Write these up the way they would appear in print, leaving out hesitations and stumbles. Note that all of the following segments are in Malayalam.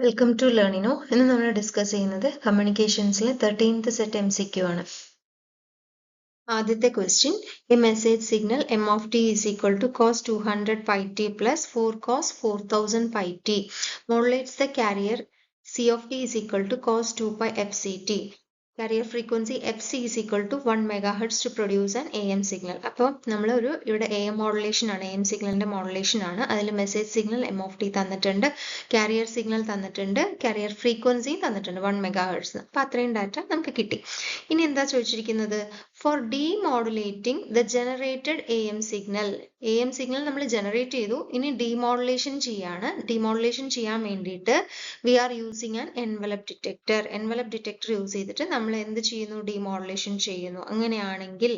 Welcome to Learnino. ഇന്ന് നമ്മൾ ഡിസ്കസ് ചെയ്യുന്നത് കമ്മ്യൂണിക്കേഷൻസിലെ 13th സെറ്റ് MCQ ആണ്. ആദ്യത്തെ question, a message signal m of t is equal to cos 200 pi t plus 4 cos 4000 pi t modulates the carrier c of t is equal to cos 2 pi f c t. Carrier frequency f c is equal to 1 megahertz to produce an AM signal. അപ്പോൾ നമ്മൾ ഇവിടെ AM മോഡുലേഷൻ ആണ്, AM സിഗ്നലിന്റെ മോഡുലേഷൻ ആണ്. അതിൽ message signal m of t തന്നിട്ടുണ്ട്, കാരിയർ സിഗ്നൽ തന്നിട്ടുണ്ട്, കാരിയർ ഫ്രീക്വൻസിയും തന്നിട്ടുണ്ട് 1 മെഗാഹെർട്സ്. അപ്പം അത്രയും ഡാറ്റ നമുക്ക് കിട്ടി. ഇനി എന്താ ചോദിച്ചിരിക്കുന്നത്? For demodulating the generated AM signal. AM signal നമ്മൾ ജനറേറ്റ് ചെയ്തു, ഇനി ഡീമോഡുലേഷൻ ചെയ്യാണ്. ഡീമോഡുലേഷൻ ചെയ്യാൻ വേണ്ടിയിട്ട് we are using an envelope detector. Envelope detector use ചെയ്തിട്ട് നമ്മൾ എന്ത് ചെയ്യുന്നു? ഡീമോഡുലേഷൻ ചെയ്യുന്നു. അങ്ങനെയാണെങ്കിൽ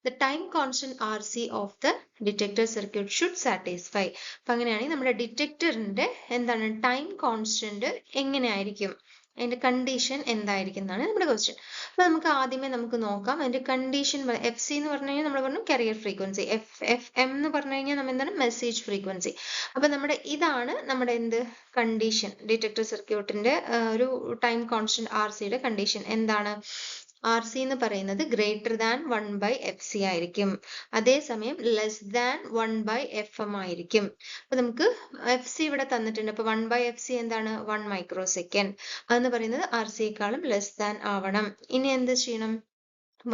the time constant RC of the detector circuit should satisfy. അപ്പം അങ്ങനെയാണെങ്കിൽ നമ്മുടെ ഡിറ്റക്ടറിന്റെ എന്താണ് ടൈം കോൺസ്റ്റന്റ് എങ്ങനെയായിരിക്കും, അതിന്റെ കണ്ടീഷൻ എന്തായിരിക്കും എന്നാണ് നമ്മുടെ ക്വസ്റ്റ്യൻ. അപ്പൊ നമുക്ക് ആദ്യമേ നമുക്ക് നോക്കാം അതിന്റെ കണ്ടീഷൻ. എഫ് സി എന്ന് പറഞ്ഞു കഴിഞ്ഞാൽ നമ്മൾ പറഞ്ഞു കാരിയർ ഫ്രീക്വൻസി, എഫ് എം എന്ന് പറഞ്ഞു കഴിഞ്ഞാൽ നമ്മൾ എന്താണ് മെസ്സേജ് ഫ്രീക്വൻസി. അപ്പൊ നമ്മുടെ ഇതാണ് നമ്മുടെ എന്ത് കണ്ടീഷൻ, ഡിറ്റക്ടർ സർക്യൂട്ടിന്റെ ഒരു ടൈം കോൺസ്റ്റന്റ് ആർ സിയുടെ കണ്ടീഷൻ എന്താണ്? ആർ സി എന്ന് പറയുന്നത് ഗ്രേറ്റർ ദാൻ 1/FC ആയിരിക്കും, അതേസമയം ലെസ് ദാൻ 1/FM ആയിരിക്കും. അപ്പൊ നമുക്ക് എഫ് സി ഇവിടെ തന്നിട്ടുണ്ട്. അപ്പൊ 1/FC എന്താണ്? 1 മൈക്രോ സെക്കൻഡ്. അതെന്ന് പറയുന്നത് ആർ സിയെക്കാളും ലെസ് ദാൻ ആവണം. ഇനി എന്ത് ചെയ്യണം?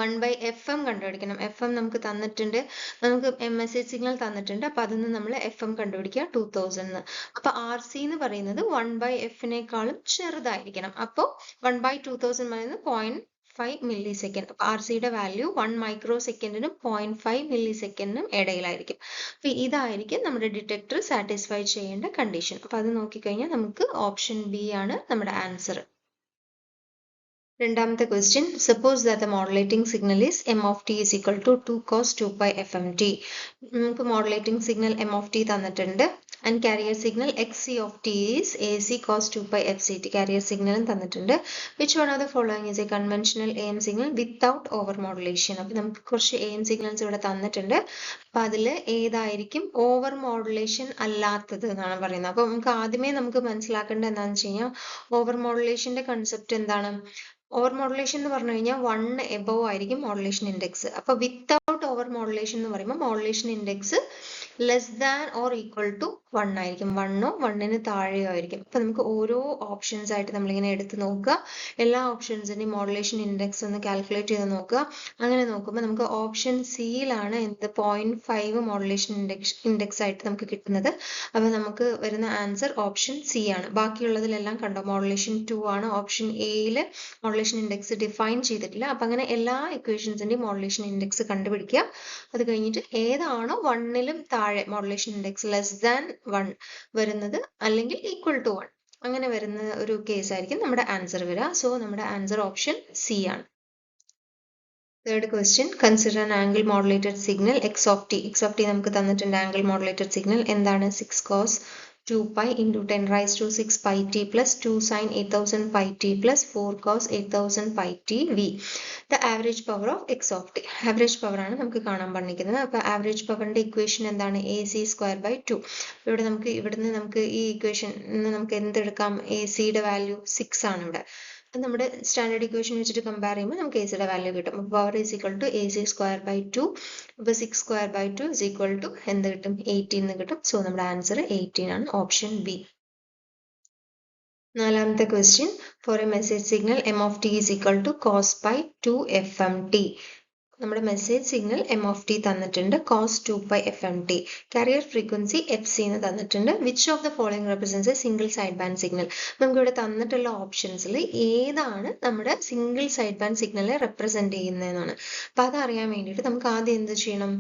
1/FM കണ്ടുപിടിക്കണം. FM നമുക്ക് തന്നിട്ടുണ്ട്, നമുക്ക് മെസ്സേജ് സിഗ്നൽ തന്നിട്ടുണ്ട്. അപ്പൊ അതിൽ നിന്ന് നമ്മൾ FM കണ്ടുപിടിക്കുക 2000. അപ്പൊ ആർ സി എന്ന് പറയുന്നത് 1/Fനേക്കാളും ചെറുതായിരിക്കണം. അപ്പോൾ 1/2000 പറയുന്നത് 0.5 മില്ലി സെക്കൻഡ്. അപ്പൊ ആർ സിയുടെ വാല്യൂ 1 മൈക്രോ സെക്കൻഡിനും 0.5 മില്ലി സെക്കൻഡിനും ഇടയിലായിരിക്കും. അപ്പൊ ഇതായിരിക്കും നമ്മുടെ ഡിറ്റക്ടർ സാറ്റിസ്ഫൈ ചെയ്യേണ്ട കണ്ടീഷൻ. അപ്പൊ അത് നോക്കിക്കഴിഞ്ഞാൽ നമുക്ക് ഓപ്ഷൻ ബി ആണ് നമ്മുടെ ആൻസർ. രണ്ടാമത്തെ question, suppose that the modulating signal is m of t is equal to 2 cos 2 pi f m t. നമുക്ക് modulating signal m of t തന്നിട്ടുണ്ട്, and carrier signal x c of t is a c cos 2 pi f c t. Carrier സിഗ്നലും തന്നിട്ടുണ്ട്. Which one of the following is a conventional AM signal without over modulation. അപ്പൊ നമുക്ക് കുറച്ച് AM സിഗ്നൽസ് ഇവിടെ തന്നിട്ടുണ്ട്. അപ്പൊ അതിൽ ഏതായിരിക്കും ഓവർ മോഡുലേഷൻ അല്ലാത്തത് എന്നാണ് പറയുന്നത്. അപ്പൊ നമുക്ക് ആദ്യമേ നമുക്ക് മനസ്സിലാക്കേണ്ടത് എന്താണെന്ന് വെച്ച് കഴിഞ്ഞാൽ ഓവർ മോഡുലേഷന്റെ കൺസെപ്റ്റ് എന്താണ്? ഓവർ മോഡുലേഷൻ എന്ന് പറഞ്ഞു കഴിഞ്ഞാൽ 1 എബവ് ആയിരിക്കും മോഡുലേഷൻ ഇൻഡെക്സ്. അപ്പൊ വിത്തൗട്ട് ഓവർ മോഡുലേഷൻ എന്ന് പറയുമ്പോൾ modulation index less than or equal to 1 ആയിരിക്കും. 1ഓ 1ന് താഴെയോ ആയിരിക്കും. അപ്പൊ നമുക്ക് ഓരോ ഓപ്ഷൻസ് ആയിട്ട് നമ്മളിങ്ങനെ എടുത്ത് നോക്കുക, എല്ലാ ഓപ്ഷൻസിന്റെയും മോഡുലേഷൻ ഇൻഡെക്സ് ഒന്ന് കാൽക്കുലേറ്റ് ചെയ്ത് നോക്കുക. അങ്ങനെ നോക്കുമ്പോൾ നമുക്ക് ഓപ്ഷൻ സിയിലാണ് എന്ത് 0.5 മോഡുലേഷൻ ഇൻഡെക്സ് ആയിട്ട് നമുക്ക് കിട്ടുന്നത്. അപ്പൊ നമുക്ക് വരുന്ന ആൻസർ ഓപ്ഷൻ സി ആണ്. ബാക്കിയുള്ളതിലെല്ലാം കണ്ടോ മോഡുലേഷൻ 2 ആണ്. ഓപ്ഷൻ എയില് മോഡുലേഷൻ ഇൻഡെക്സ് ഡിഫൈൻ ചെയ്തിട്ടില്ല. അപ്പൊ അങ്ങനെ എല്ലാ ഇക്വേഷൻസിന്റെയും മോഡുലേഷൻ ഇൻഡെക്സ് കണ്ടുപിടിക്കുക. അത് കഴിഞ്ഞിട്ട് ഏതാണോ 1ലും താഴെ മോഡുലേഷൻ ഇൻഡെക്സ് ലെസ് ദാൻ 1 വരുന്നത് അല്ലെങ്കിൽ ഈക്വൽ ടു 1 അങ്ങനെ വരുന്ന ഒരു കേസ് ആയിരിക്കും നമ്മുടെ ആൻസർ വരിക. സോ നമ്മുടെ ആൻസർ ഓപ്ഷൻ സി ആണ്. Third question, consider an angle modulated signal X of T. X of T നമുക്ക് തന്നിട്ടുണ്ട്. ആംഗിൾ മോഡുലേറ്റഡ് സിഗ്നൽ എന്താണ്? 6 cos 2 pi into 10 raised to 6 pi t plus 2 sin 8000 pi t plus 4 cos 8000 pi t v. The average power of x of t. Average power ആണ് നമുക്ക് കാണാൻ പറഞ്ഞിരിക്കുന്നത്. അപ്പൊ ആവറേജ് പവറിന്റെ ഇക്വേഷൻ എന്താണ്? AC²/2. ഇവിടെ നമുക്ക് ഇവിടുന്ന് നമുക്ക് ഈ ഇക്വേഷൻ നമുക്ക് എന്തെടുക്കാം? AC-യുടെ വാല്യൂ 6 ആണ് ഇവിടെ. നമ്മുടെ സ്റ്റാൻഡേർഡ് ഇക്വേഷൻ വെച്ചിട്ട് കമ്പയർ ചെയ്യുമ്പോൾ നമുക്ക് AC-യുടെ വാല്യൂ കിട്ടും. Power is equal to AC²/2. അപ്പൊ 6²/2 ഇസ് ഈക്വൽ ടു എന്ത് കിട്ടും? 18 എന്ന് കിട്ടും. സോ നമ്മുടെ ആൻസർ 18 ആണ്, ഓപ്ഷൻ ബി. നാലാമത്തെ question, for a message signal m of t is equal to cos pi 2 FMT. നമ്മുടെ message signal m of t തന്നിട്ടുണ്ട്, cos 2 pi FMT. Carrier frequency FC എന്ന് തന്നിട്ടുണ്ട്. Which of the following represents a single side band signal. നമുക്ക് ഇവിടെ തന്നിട്ടുള്ള ഓപ്ഷൻസിൽ ഏതാണ് നമ്മുടെ സിംഗിൾ സൈഡ് ബാൻഡ് സിഗ്നലിനെ റെപ്രസെന്റ് ചെയ്യുന്നതെന്നാണ്. അപ്പൊ അതറിയാൻ വേണ്ടിയിട്ട് നമുക്ക് ആദ്യം എന്ത് ചെയ്യണം?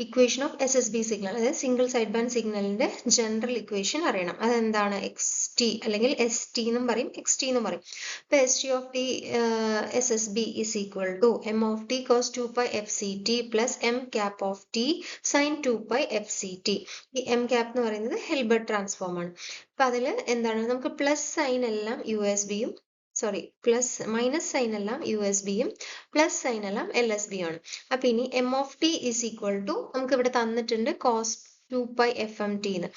ഇക്വേഷൻ ഓഫ് SSB സിഗ്നൽ, അതായത് സിംഗിൾ സൈഡ് ബാൻഡ് സിഗ്നലിന്റെ ജനറൽ ഇക്വേഷൻ അറിയണം. അതെന്താണ്? XT അല്ലെങ്കിൽ ST എന്നും പറയും, XT എന്നും പറയും. അപ്പൊ ST of T SSB is equal to M of T cos 2 pi FCT plus M cap of T sine 2 pi FCT. ഈ M ക്യാപ് എന്ന് പറയുന്നത് ഹെൽബർട്ട് ട്രാൻസ്ഫോം ആണ്. അപ്പൊ അതിൽ എന്താണ്? നമുക്ക് പ്ലസ് സൈൻ എല്ലാം USB-യും പ്ലസ് മൈനസ് സൈൻ എല്ലാം USB-യും പ്ലസ് സൈൻ എല്ലാം LSB ആണ്. അപ്പൊ ഇനി M of T is equal to നമുക്ക് ഇവിടെ തന്നിട്ടുണ്ട് കോസ് 2 pi fmt എന്ന്.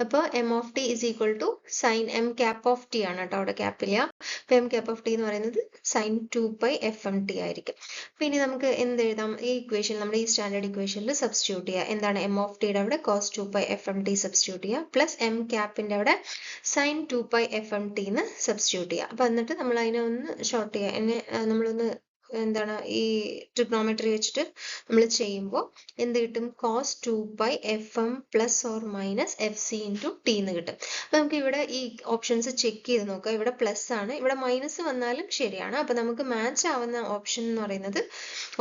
അപ്പോൾ M of T is equal to sine M cap of T ആണ് കേട്ടോ, അവിടെ ക്യാപ്പില്ല. അപ്പോൾ എം ക്യാപ്പ് ഓഫ് ടി എന്ന് പറയുന്നത് സൈൻ 2 pi fmt ആയിരിക്കും. പിന്നെ നമുക്ക് എന്ത് എഴുതാം, ഈ ഇക്വേഷൻ നമ്മുടെ ഈ സ്റ്റാൻഡേർഡ് ഇക്വേഷനിൽ സബ്സ്റ്റിറ്റ്യൂട്ട് ചെയ്യുക. എന്താണ് എം ഓഫ് ടിയുടെ അവിടെ കോസ് 2 pi fmt സബ്സ്റ്റിറ്റ്യൂട്ട് ചെയ്യുക, പ്ലസ് എം ക്യാപ്പിന്റെ അവിടെ സൈൻ 2 pi fmt എന്ന് സബ്സ്റ്റിറ്റ്യൂട്ട് ചെയ്യുക. അപ്പം എന്നിട്ട് നമ്മൾ അതിനെ ഒന്ന് ഷോർട്ട് ചെയ്യുക, നമ്മളൊന്ന് എന്താണ് ഈ ട്രിഗ്നോമെട്രി വെച്ചിട്ട് നമ്മൾ ചെയ്യുമ്പോൾ എന്ത് കിട്ടും, cos 2 pi fm plus or minus F C into T എന്ന് കിട്ടും. അപ്പം നമുക്ക് ഇവിടെ ഈ ഓപ്ഷൻസ് ചെക്ക് ചെയ്ത് നോക്കാം. ഇവിടെ പ്ലസ് ആണ്, ഇവിടെ മൈനസ് വന്നാലും ശരിയാണ്. അപ്പം നമുക്ക് മാച്ച് ആവുന്ന ഓപ്ഷൻ എന്ന് പറയുന്നത്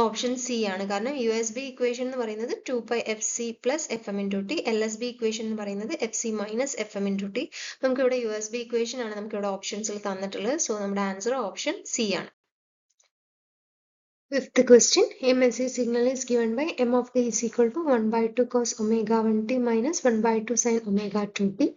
ഓപ്ഷൻ സി ആണ്. കാരണം യു എസ് ബി ഇക്വേഷൻ എന്ന് പറയുന്നത് 2 pi F C plus F M into T, L S B equation എന്ന് പറയുന്നത് F C minus F M into T. നമുക്ക് ഇവിടെ യു എസ് ബി ഇക്വേഷൻ ആണ് നമുക്ക് ഇവിടെ ഓപ്ഷൻസിൽ തന്നിട്ടുള്ളത്. സോ നമ്മുടെ ആൻസർ ഓപ്ഷൻ സി ആണ്. Fifth question, a message signal is given by m of t is equal to 1 by 2 cos omega 1t minus 1 by 2 sin omega 2t.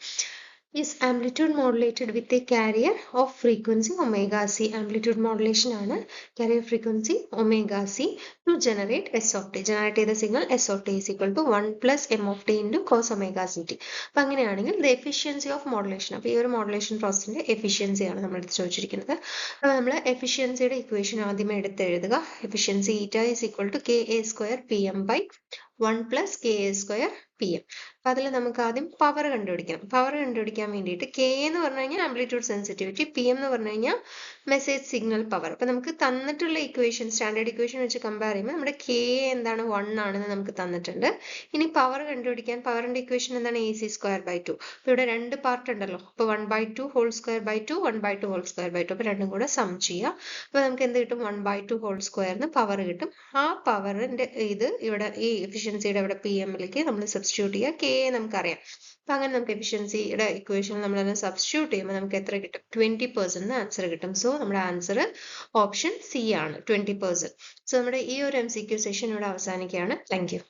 Is amplitude modulated with a carrier of frequency omega c. Amplitude modulation ആണ്, carrier frequency omega c to generate s of t. Generate ചെയ്ത signal s of t is equal to 1 plus m of t into cos omega ct. അപ്പം അങ്ങനെയാണെങ്കിൽ the efficiency of modulation, അപ്പോൾ ഈ ഒരു മോഡുലേഷൻ പ്രോസസ്സിന്റെ എഫിഷ്യൻസി ആണ് നമ്മൾ എടുത്ത് ചോദിച്ചിരിക്കുന്നത്. അപ്പോൾ നമ്മൾ എഫിഷ്യൻസിയുടെ ഇക്വേഷൻ ആദ്യമേ എടുത്ത് എഴുതുക. എഫിഷ്യൻസി ഈറ്റ is equal to ka square pm by 1 plus ka square pm. അപ്പം അതിൽ നമുക്ക് ആദ്യം പവർ കണ്ടുപിടിക്കണം. പവർ കണ്ടുപിടിക്കാൻ വേണ്ടിയിട്ട് കെ എന്ന് പറഞ്ഞു കഴിഞ്ഞാൽ ആംപ്ലിറ്റ്യൂഡ് സെൻസിറ്റിവിറ്റി, പി എം എന്ന് പറഞ്ഞു കഴിഞ്ഞാൽ മെസ്സേജ് സിഗ്നൽ പവർ. അപ്പം നമുക്ക് തന്നിട്ടുള്ള ഇക്വേഷൻ സ്റ്റാൻഡേർഡ് ഇക്വേഷൻ വെച്ച് കമ്പയർ ചെയ്യുമ്പോൾ നമ്മുടെ കെ എന്താണ് 1 ആണെന്ന് നമുക്ക് തന്നിട്ടുണ്ട്. ഇനി പവർ കണ്ടുപിടിക്കാൻ പവറിന്റെ ഇക്വേഷൻ എന്താണ്, എ സി സ്ക്വയർ ബൈ 2. അപ്പോൾ ഇവിടെ രണ്ട് പാർട്ട് ഉണ്ടല്ലോ, അപ്പോൾ 1 by 2 whole square by 2, 1 by 2 whole square by 2. അപ്പോൾ രണ്ടും കൂടെ സം ചെയ്യുക. അപ്പോൾ നമുക്ക് എന്ത് കിട്ടും, 1 by 2 ഹോൾ സ്ക്വയറിന് പവർ കിട്ടും. ആ പവറിന്റെ ഇത് ഇവിടെ ഈ എഫിഷ്യൻസിയുടെ ഇവിടെ പി എമ്മിലേക്ക് നമ്മൾ സബ്സ്റ്റിറ്റ്യൂട്ട് ചെയ്യുക. കെ നമുക്കറിയാം. അപ്പം അങ്ങനെ നമുക്ക് എഫിഷ്യൻസിയുടെ ഇക്വേഷൻ നമ്മളതിനെ സബ്സ്റ്റിറ്റ്യൂട്ട് ചെയ്യുമ്പോൾ നമുക്ക് എത്ര കിട്ടും, 20% ആൻസർ കിട്ടും. സോ നമ്മുടെ ആൻസർ ഓപ്ഷൻ സി ആണ്, 20%. സോ നമ്മുടെ ഈ ഒരു MCQ സെഷൻ ഇവിടെ അവസാനിക്കുകയാണ്. Thank you.